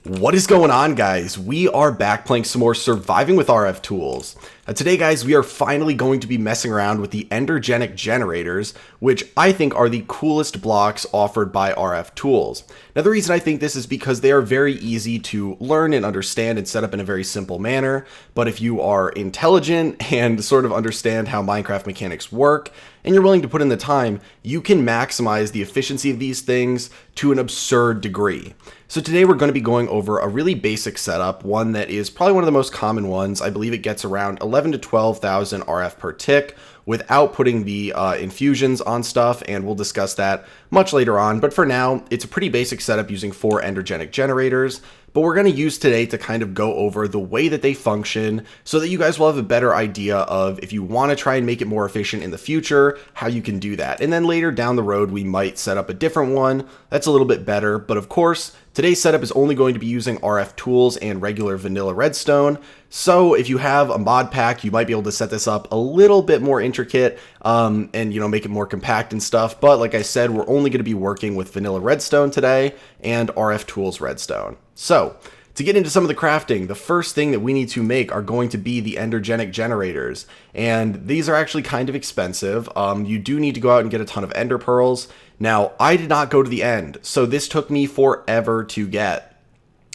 What is going on, guys? We are back playing some more Surviving with RFTools. Today, guys, we are finally going to be messing around with the Endergenic generators, which I think are the coolest blocks offered by RFTools. Now, the reason I think this is because they are very easy to learn and understand and set up in a very simple manner, but if you are intelligent and sort of understand how Minecraft mechanics work, and you're willing to put in the time, you can maximize the efficiency of these things to an absurd degree. So today we're going to be going over a really basic setup, one that is probably one of the most common ones. I believe it gets around 11 to 12,000 RF per tick without putting the infusions on stuff, and we'll discuss that much later on. But for now, it's a pretty basic setup using 4 Endergenic generators, but we're going to use today to kind of go over the way that they function so that you guys will have a better idea of if you want to try and make it more efficient in the future, how you can do that. And then later down the road, we might set up a different one that's a little bit better. But of course, today's setup is only going to be using RFTools and regular vanilla redstone. So if you have a mod pack, you might be able to set this up a little bit more intricate and, make it more compact and stuff. But like I said, we're only going to be working with vanilla redstone today and RFTools redstone. So to get into some of the crafting, the first thing that we need to make are going to be the Endergenic generators. And these are actually kind of expensive. You do need to go out and get a ton of ender pearls. Now, I did not go to the end, so this took me forever to get.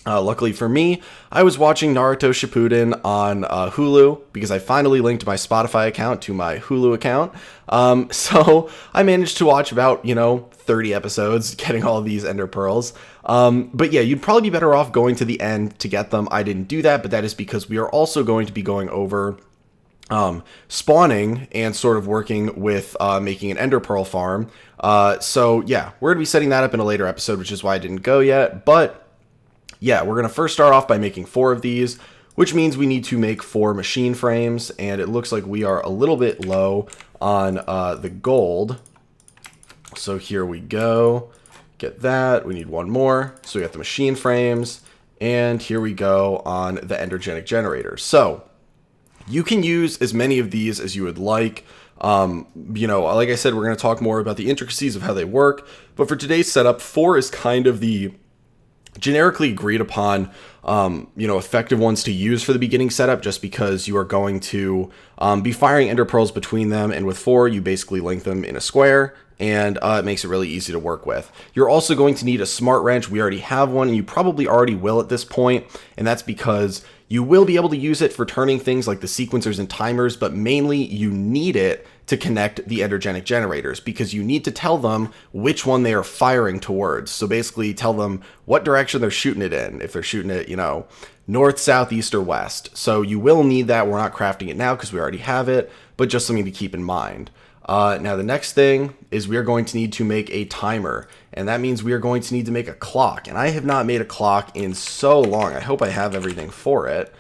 Luckily for me, I was watching Naruto Shippuden on Hulu because I finally linked my Spotify account to my Hulu account. So I managed to watch about, 30 episodes, getting all of these ender pearls. But yeah, you'd probably be better off going to the end to get them. I didn't do that, but that is because we are also going to be going over spawning and sort of working with making an ender pearl farm. So yeah, we're going to be setting that up in a later episode, which is why I didn't go yet. But yeah, we're going to first start off by making 4 of these, which means we need to make 4 machine frames, and it looks like we are a little bit low on the gold. So here we go. Get that. We need 1 more. So we got the machine frames, and here we go on the Endergenic generator. So you can use as many of these as you would like. Like I said, we're going to talk more about the intricacies of how they work, but for today's setup, 4 is kind of the generically agreed upon, effective ones to use for the beginning setup, just because you are going to be firing ender pearls between them, and with 4, you basically link them in a square, and it makes it really easy to work with. You're also going to need a smart wrench. We already have one, and you probably already will at this point, and that's because you will be able to use it for turning things like the sequencers and timers, but mainly you need it to connect the Endergenic generators because you need to tell them which one they are firing towards. So basically tell them what direction they're shooting it in, if they're shooting it, north, south, east, or west. So you will need that. We're not crafting it now because we already have it, but just something to keep in mind. Now the next thing is we are going to need to make a timer, and that means we are going to need to make a clock, and I have not made a clock in so long. I hope I have everything for it.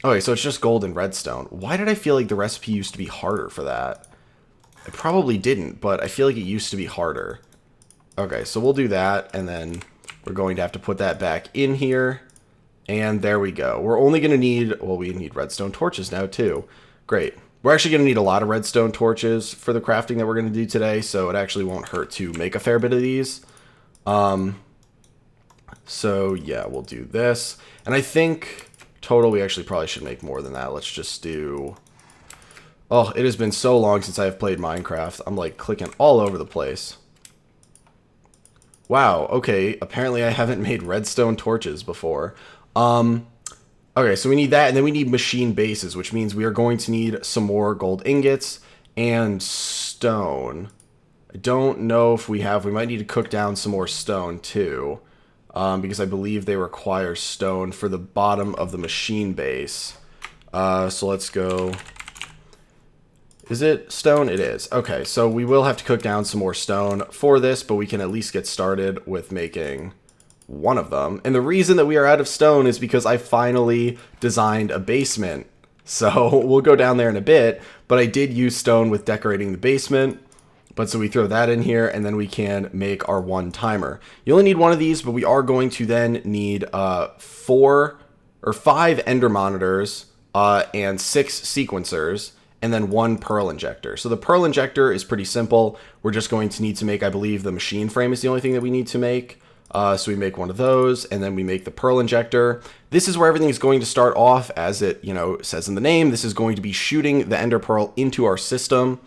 Okay, so it's just gold and redstone. Why did I feel like the recipe used to be harder for that? I probably didn't, but I feel like it used to be harder. Okay, so we'll do that, and then we're going to have to put that back in here, and there we go. We're only going to need, well, we need redstone torches now too. Great. We're actually going to need a lot of redstone torches for the crafting that we're going to do today, so it actually won't hurt to make a fair bit of these. So yeah, we'll do this. And I think total, we actually probably should make more than that. Let's just do... Oh, it has been so long since I've played Minecraft. I'm like clicking all over the place. Wow, okay, apparently I haven't made redstone torches before. Okay, so we need that, and then we need machine bases, which means we are going to need some more gold ingots and stone. I don't know if we might need to cook down some more stone too, because I believe they require stone for the bottom of the machine base. So let's go. Is it stone? It is. Okay, so we will have to cook down some more stone for this, but we can at least get started with making one of them. And the reason that we are out of stone is because I finally designed a basement. So we'll go down there in a bit, but I did use stone with decorating the basement. But so we throw that in here, and then we can make our 1 timer. You only need 1 of these, but we are going to then need 4 or 5 ender monitors and 6 sequencers, and then 1 pearl injector. So the pearl injector is pretty simple. We're just going to need to make, I believe, the machine frame is the only thing that we need to make. So we make one of those, and then we make the pearl injector. This is where everything is going to start off, as it says in the name. This is going to be shooting the ender pearl into our system,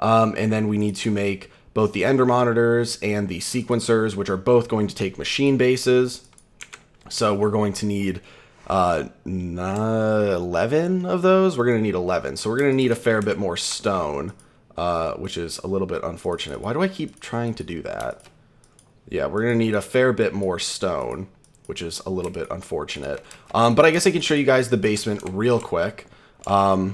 and then we need to make both the ender monitors and the sequencers, which are both going to take machine bases. So we're going to need 11 of those. We're going to need 11. So we're going to need a fair bit more stone, which is a little bit unfortunate. Why do I keep trying to do that? Yeah, we're going to need a fair bit more stone, which is a little bit unfortunate. But I guess I can show you guys the basement real quick, because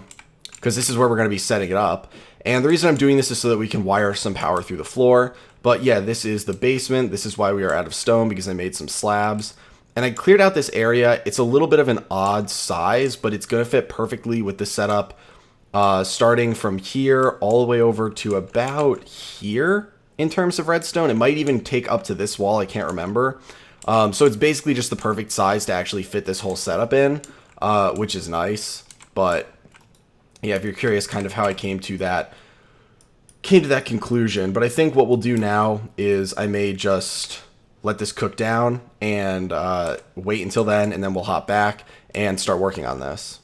this is where we're going to be setting it up. And the reason I'm doing this is so that we can wire some power through the floor. But yeah, this is the basement. This is why we are out of stone, because I made some slabs. And I cleared out this area. It's a little bit of an odd size, but it's going to fit perfectly with the setup, starting from here all the way over to about here in terms of redstone. It might even take up to this wall. I can't remember. So it's basically just the perfect size to actually fit this whole setup in, which is nice. But yeah, if you're curious kind of how I came to that conclusion. But I think what we'll do now is I may just let this cook down and wait until then, and then we'll hop back and start working on this.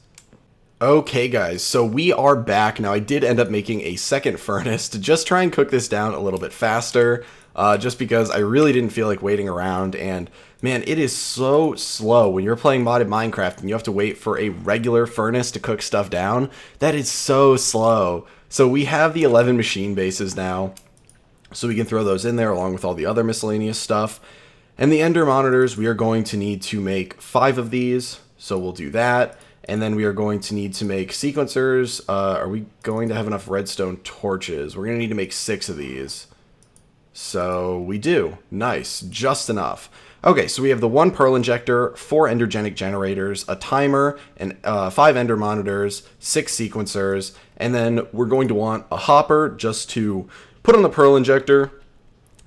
Okay guys, so we are back. Now I did end up making a second furnace to just try and cook this down a little bit faster, just because I really didn't feel like waiting around. And man, it is so slow when you're playing modded Minecraft and you have to wait for a regular furnace to cook stuff down. That is so slow. So we have the 11 machine bases now, so we can throw those in there along with all the other miscellaneous stuff. And the ender monitors, we are going to need to make 5 of these, so we'll do that. And then we are going to need to make sequencers. Are we going to have enough redstone torches? We're going to need to make 6 of these. So we do. Nice. Just enough. Okay, so we have the 1 pearl injector, 4 endergenic generators, a timer, and 5 ender monitors, 6 sequencers, and then we're going to want a hopper just to put on the pearl injector.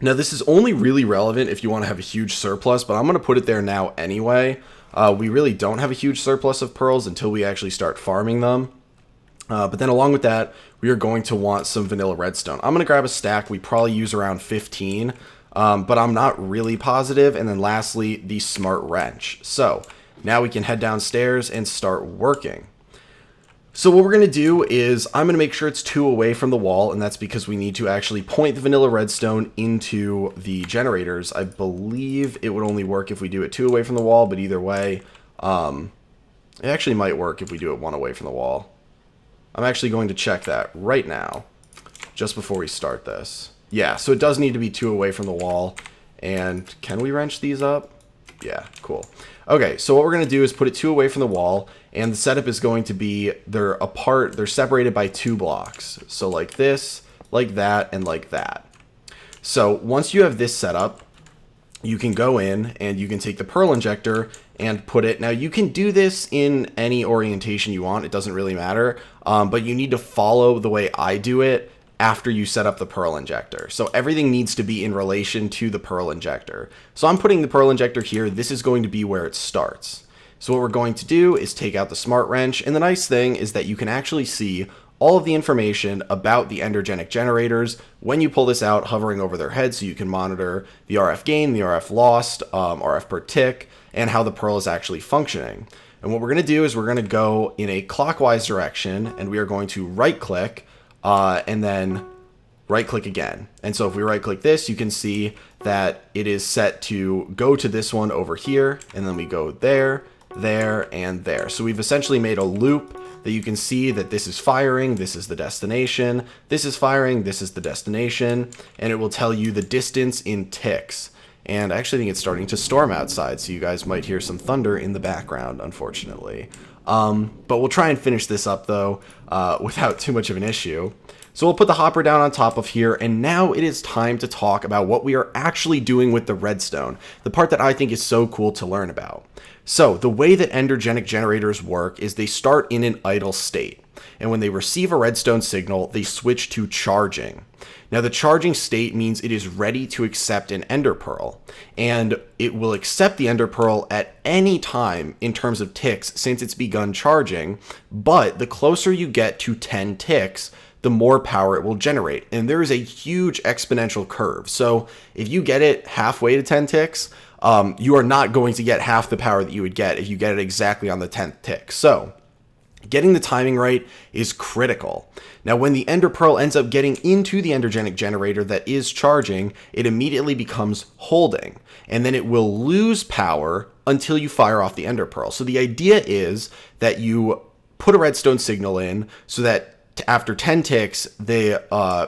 Now this is only really relevant if you want to have a huge surplus, but I'm going to put it there now anyway. We really don't have a huge surplus of pearls until we actually start farming them. But then along with that, we are going to want some vanilla redstone. I'm going to grab a stack. We probably use around 15, but I'm not really positive. And then lastly, the smart wrench. So now we can head downstairs and start working. So what we're going to do is I'm going to make sure it's 2 away from the wall, and that's because we need to actually point the vanilla redstone into the generators. I believe it would only work if we do it 2 away from the wall, but either way, it actually might work if we do it 1 away from the wall. I'm actually going to check that right now, just before we start this. Yeah, so it does need to be 2 away from the wall, and can we wrench these up? Yeah, cool. Okay, so what we're going to do is put it 2 away from the wall, and the setup is going to be, they're separated by 2 blocks. So like this, like that, and like that. So once you have this set up, you can go in and you can take the pearl injector and put it, now you can do this in any orientation you want, it doesn't really matter, but you need to follow the way I do it after you set up the pearl injector. So everything needs to be in relation to the pearl injector. So I'm putting the pearl injector here. This is going to be where it starts. So what we're going to do is take out the smart wrench. And the nice thing is that you can actually see all of the information about the endergenic generators when you pull this out, hovering over their head, so you can monitor the RF gain, the RF lost, RF per tick, and how the pearl is actually functioning. And what we're going to do is we're going to go in a clockwise direction, and we are going to right click, and then right click again. And so if we right click this, you can see that it is set to go to this one over here, and then we go there, there, and there. So we've essentially made a loop that you can see that this is firing, this is the destination, this is firing, this is the destination, and it will tell you the distance in ticks. And I actually think it's starting to storm outside, so you guys might hear some thunder in the background, unfortunately. But we'll try and finish this up, though, without too much of an issue. So we'll put the hopper down on top of here, and now it is time to talk about what we are actually doing with the redstone, the part that I think is so cool to learn about. So the way that endergenic generators work is they start in an idle state, and when they receive a redstone signal, they switch to charging. Now the charging state means it is ready to accept an ender pearl, and it will accept the ender pearl at any time in terms of ticks since it's begun charging, but the closer you get to 10 ticks, the more power it will generate. And there is a huge exponential curve. So if you get it halfway to 10 ticks, you are not going to get half the power that you would get if you get it exactly on the 10th tick. So getting the timing right is critical. Now, when the Ender Pearl ends up getting into the Endergenic generator that is charging, it immediately becomes holding, and then it will lose power until you fire off the Ender Pearl. So the idea is that you put a redstone signal in so that after 10 ticks, the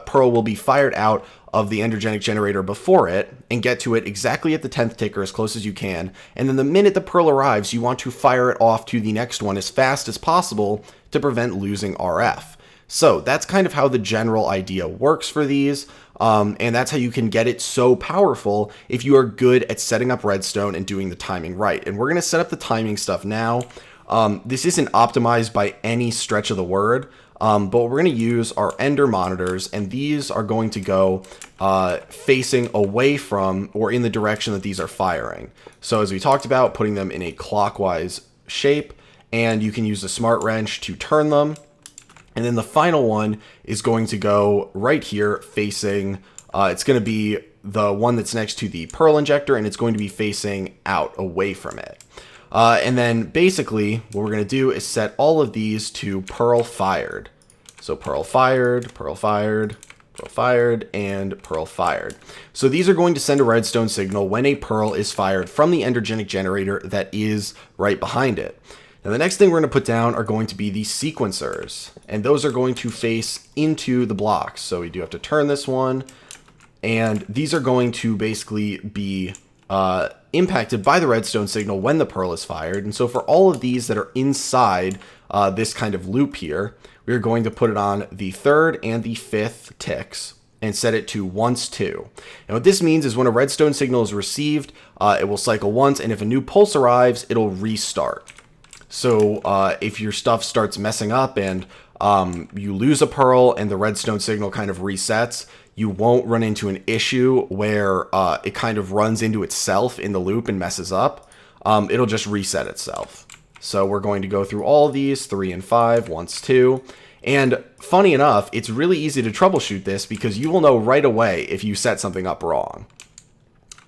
pearl will be fired out of the Endergenic generator before it and get to it exactly at the 10th tick or as close as you can. And then the minute the pearl arrives, you want to fire it off to the next one as fast as possible to prevent losing RF. So that's kind of how the general idea works for these. And that's how you can get it so powerful if you are good at setting up redstone and doing the timing right. And we're going to set up the timing stuff now. This isn't optimized by any stretch of the word. But we're going to use our Ender monitors, and these are going to go facing away from or in the direction that these are firing. So as we talked about, putting them in a clockwise shape, and you can use the smart wrench to turn them. And then the final one is going to go right here facing, it's going to be the one that's next to the pearl injector, and it's going to be facing out away from it. And then basically what we're going to do is set all of these to pearl fired. So pearl fired, pearl fired, pearl fired, and pearl fired. So these are going to send a redstone signal when a pearl is fired from the Endergenic generator that is right behind it. Now the next thing we're going to put down are going to be the sequencers, and those are going to face into the blocks. So we do have to turn this one, and these are going to basically be impacted by the redstone signal when the pearl is fired. And so for all of these that are inside this kind of loop here, we're going to put it on the 3rd and the 5th ticks and set it to once 2. And what this means is when a redstone signal is received, it will cycle once, and if a new pulse arrives, it'll restart. So if your stuff starts messing up and you lose a pearl and the redstone signal kind of resets, you won't run into an issue where it kind of runs into itself in the loop and messes up. It'll just reset itself. So we're going to go through all of these, 3 and 5, once 2. And funny enough, it's really easy to troubleshoot this because you will know right away if you set something up wrong.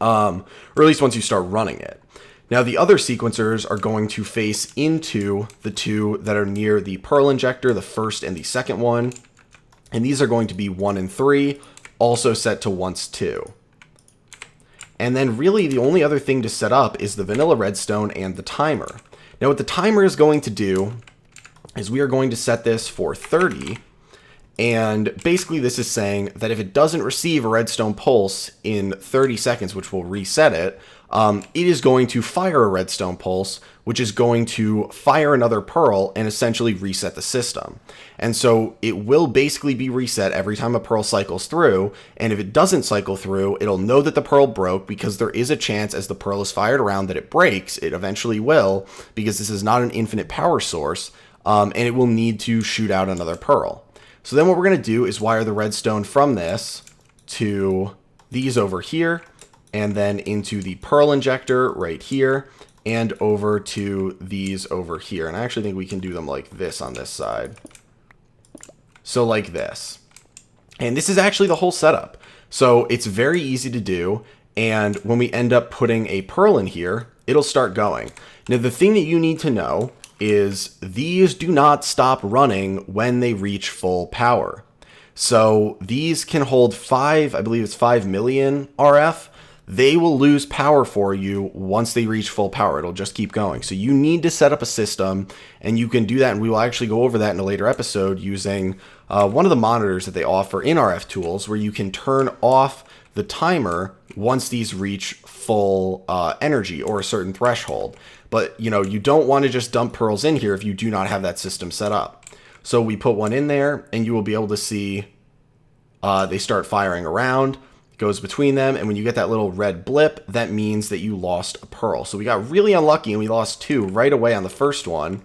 Or at least once you start running it. Now the other sequencers are going to face into the 2 that are near the pearl injector, the 1st and the 2nd one. And these are going to be 1 and 3, also set to once 2. And then really the only other thing to set up is the vanilla redstone and the timer. Now what the timer is going to do is we are going to set this for 30. And basically this is saying that if it doesn't receive a redstone pulse in 30 seconds, which will reset it, it is going to fire a redstone pulse, which is going to fire another pearl and essentially reset the system. And so it will basically be reset every time a pearl cycles through. And if it doesn't cycle through, it'll know that the pearl broke, because there is a chance as the pearl is fired around that it breaks. It eventually will, because this is not an infinite power source, and it will need to shoot out another pearl. So then what we're going to do is wire the redstone from this to these over here, and then into the pearl injector right here, and over to these over here. And I actually think we can do them like this on this side. So like this. And this is actually the whole setup. So it's very easy to do. And when we end up putting a pearl in here, it'll start going. Now the thing that you need to know is these do not stop running when they reach full power. So these can hold 5, I believe it's 5 million RF. They will lose power for you once they reach full power. It'll just keep going. So you need to set up a system, and you can do that, and we will actually go over that in a later episode using one of the monitors that they offer in RFTools, where you can turn off the timer once these reach full energy or a certain threshold. But you don't want to just dump pearls in here if you do not have that system set up. So we put one in there, and you will be able to see they start firing around. Goes between them, and when you get that little red blip, that means that you lost a pearl. So we got really unlucky and we lost 2 right away on the first one.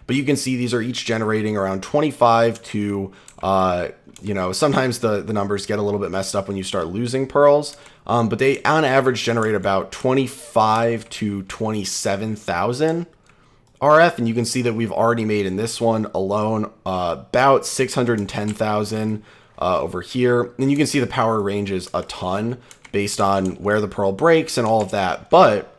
But you can see these are each generating around 25 to sometimes the numbers get a little bit messed up when you start losing pearls, but they on average generate about 25 to 27,000 RF, and you can see that we've already made in this one alone about 610,000 over here. And you can see the power ranges a ton based on where the pearl breaks and all of that. But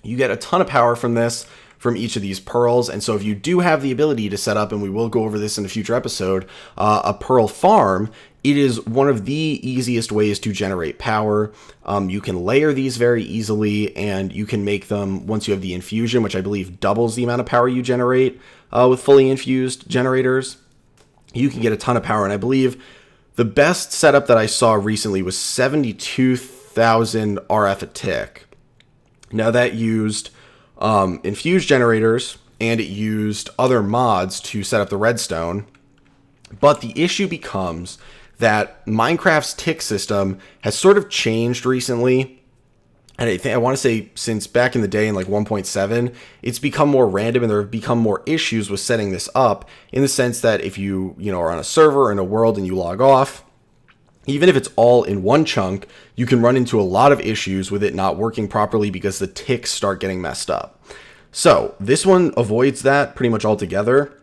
you get a ton of power from this, from each of these pearls. And so if you do have the ability to set up, and we will go over this in a future episode, a pearl farm, it is one of the easiest ways to generate power. You can layer these very easily, and you can make them once you have the infusion, which I believe doubles the amount of power you generate with fully infused generators. You can get a ton of power, and I believe the best setup that I saw recently was 72,000 RF a tick. Now that used infused generators, and it used other mods to set up the redstone. But the issue becomes that Minecraft's tick system has sort of changed recently. And I want to say since back in the day in like 1.7, it's become more random, and there have become more issues with setting this up, in the sense that if you are on a server or in a world and you log off, even if it's all in one chunk, you can run into a lot of issues with it not working properly because the ticks start getting messed up. So this one avoids that pretty much altogether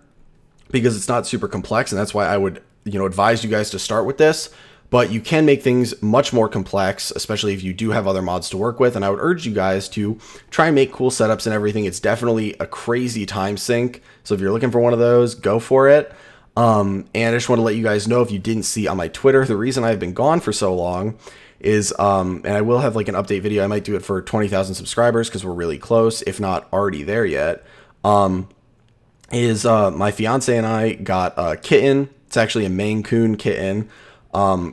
because it's not super complex, and that's why I would advise you guys to start with this. But you can make things much more complex, especially if you do have other mods to work with, and I would urge you guys to try and make cool setups and everything. It's definitely a crazy time sink, so if you're looking for one of those, go for it. And I just want to let you guys know, if you didn't see on my Twitter, the reason I've been gone for so long is, and I will have like an update video. I might do it for 20,000 subscribers because we're really close, if not already there yet. My fiance and I got a kitten. It's actually a Maine Coon kitten,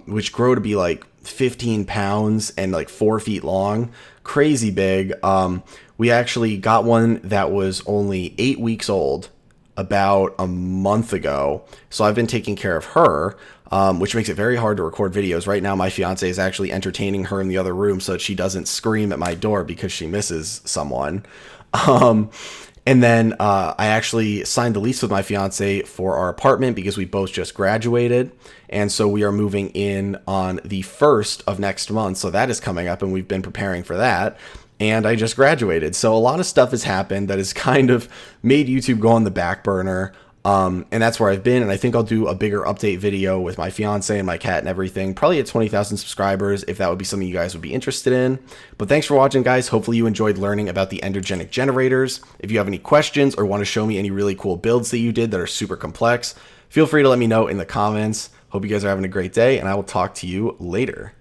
which grew to be like 15 pounds and like 4 feet long, crazy big. We actually got one that was only 8 weeks old about a month ago, so I've been taking care of her, which makes it very hard to record videos. Right now my fiance is actually entertaining her in the other room so that she doesn't scream at my door because she misses someone. And then I actually signed the lease with my fiance for our apartment because we both just graduated, and so we are moving in on the 1st of next month, so that is coming up, and we've been preparing for that. And I just graduated. So a lot of stuff has happened that has kind of made YouTube go on the back burner. And that's where I've been. And I think I'll do a bigger update video with my fiance and my cat and everything, probably at 20,000 subscribers, if that would be something you guys would be interested in. But thanks for watching, guys. Hopefully you enjoyed learning about the Endergenic generators. If you have any questions or want to show me any really cool builds that you did that are super complex, feel free to let me know in the comments. Hope you guys are having a great day, and I will talk to you later.